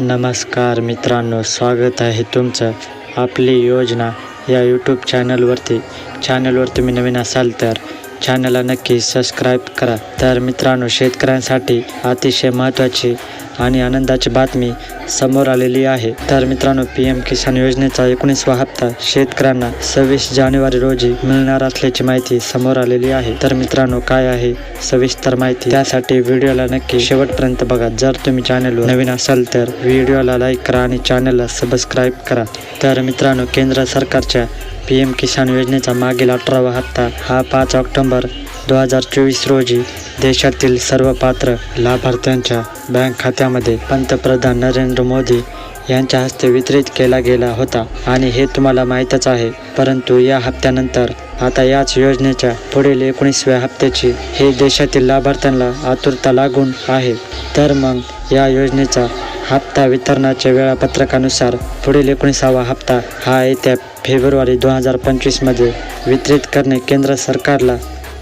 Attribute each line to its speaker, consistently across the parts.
Speaker 1: नमस्कार मित्रांनो, स्वागत आहे तुमचं आपली योजना या यूट्यूब चॅनलवर तुम्ही नवीन असाल तर चॅनलला नक्की सबस्क्राईब करा. तर मित्रांनो, शेतकऱ्यांसाठी अतिशय महत्त्वाची आणि आनंदाची बातमी समोर आलेली आहे. तर मित्रांनो, PM किसान योजनेचा 19वा हप्ता शेतकऱ्यांना 26 जानेवारी रोजी मिळणार असल्याची माहिती समोर आलेली आहे. तर मित्रांनो, काय आहे सविस्तर माहिती, त्यासाठी व्हिडिओला नक्की शेवटपर्यंत बघा. जर तुम्ही चॅनलवर नवीन असाल तर व्हिडिओला लाईक करा आणि चॅनलला सबस्क्राईब करा. तर मित्रांनो, केंद्र सरकारच्या PM किसान योजनेचा मागील 18वा हप्ता हा 5 ऑक्टोबर 2024 रोजी देशातील सर्व पात्र लाभार्थ्यांच्या बँक खात्यामध्ये पंतप्रधान नरेंद्र मोदी यांच्या हस्ते वितरित केला गेला होता आणि हे तुम्हाला माहीतच आहे. परंतु या हप्त्यानंतर आता याच योजनेच्या पुढील 19व्या हप्त्याची हे देशातील लाभार्थ्यांना आतुरता लागून आहे. तर मग या योजनेचा हप्ता वितरणाच्या वेळापत्रकानुसार पुढील 19वा हप्ता हा येत्या फेब्रुवारी 2025 वितरित करणे केंद्र सरकारला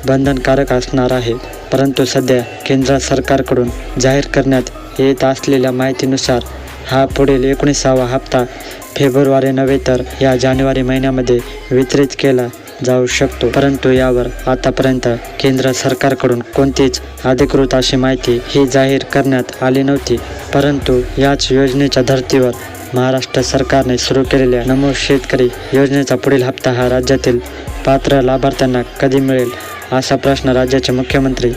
Speaker 1: बंधनकारक असणार आहे. परंतु सध्या केंद्र सरकारकडून जाहीर करण्यात येत असलेल्या माहितीनुसार हा पुढील 19वा हप्ता फेब्रुवारी नव्हे तर या जानेवारी महिन्यामध्ये वितरित केला जाऊ शकतो. परंतु यावर आतापर्यंत केंद्र सरकारकडून कोणतीच अधिकृत अशी माहिती ही जाहीर करण्यात आली नव्हती. परंतु याच योजनेच्या धर्तीवर महाराष्ट्र सरकारने सुरू केलेल्या नमो शेतकरी योजनेचा पुढील हप्ता हा राज्यातील पात्र लाभार्थ्यांना कधी मिळेल असा प्रश्न राज्याचे मुख्यमंत्री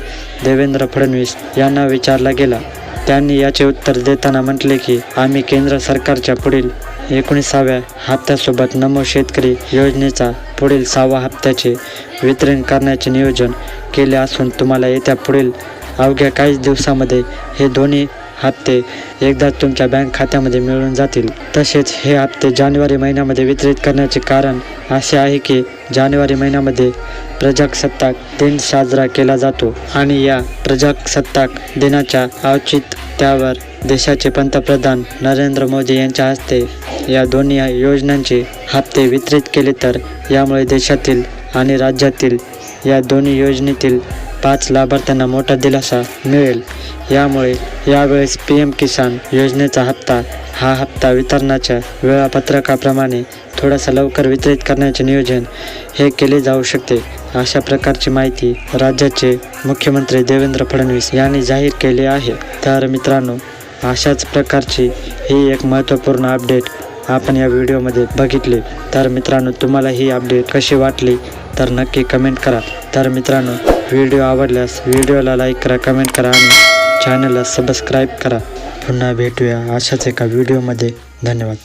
Speaker 1: देवेंद्र फडणवीस यांना विचारला गेला. त्यांनी याचे उत्तर देताना म्हटले की आम्ही केंद्र सरकारच्या पुढील 19व्या हप्त्यासोबत नमो शेतकरी योजनेचा पुढील 6व्या हप्त्याचे वितरण करण्याचे नियोजन केले असून तुम्हाला येत्या पुढील अवघ्या काहीच दिवसामध्ये हे दोन्ही हप्ते एकदाच तुमच्या बँक खात्यामध्ये मिळून जातील. तसेच हे हप्ते जानेवारी महिन्यामध्ये वितरित करण्याचे कारण असे आहे की जानेवारी महिन्यामध्ये प्रजासत्ताक दिन साजरा केला जातो आणि या प्रजासत्ताक दिनाच्या औचित्यावर देशाचे पंतप्रधान नरेंद्र मोदी यांच्या हस्ते या दोन्ही योजनांचे हप्ते वितरित केले तर यामुळे देशातील आणि राज्यातील या दोन्ही योजनेतील 5 लाभार्थ्यांना मोठा दिलासा मिळेल. यामुळे यावेळेस PM किसान योजनेचा हप्ता हा हप्ता वितरणाच्या वेळापत्रकाप्रमाणे थोडासा लवकर वितरित करण्याचे नियोजन हे केले जाऊ शकते. अशा प्रकारची माहिती राज्याचे मुख्यमंत्री देवेंद्र फडणवीस यांनी जाहीर केली आहे. तर मित्रांनो, अशाच प्रकारची ही एक महत्त्वपूर्ण अपडेट आपण या व्हिडिओमध्ये बघितली. तर मित्रांनो, तुम्हाला ही अपडेट कशी वाटली तर नक्की कमेंट करा. तर मित्रांनो, व्हिडिओ आवडल्यास व्हिडिओला लाईक करा, कमेंट करा आणि चॅनलला सबस्क्राईब करा. पुन्हा भेटूया अशाच एका व्हिडिओमध्ये. धन्यवाद.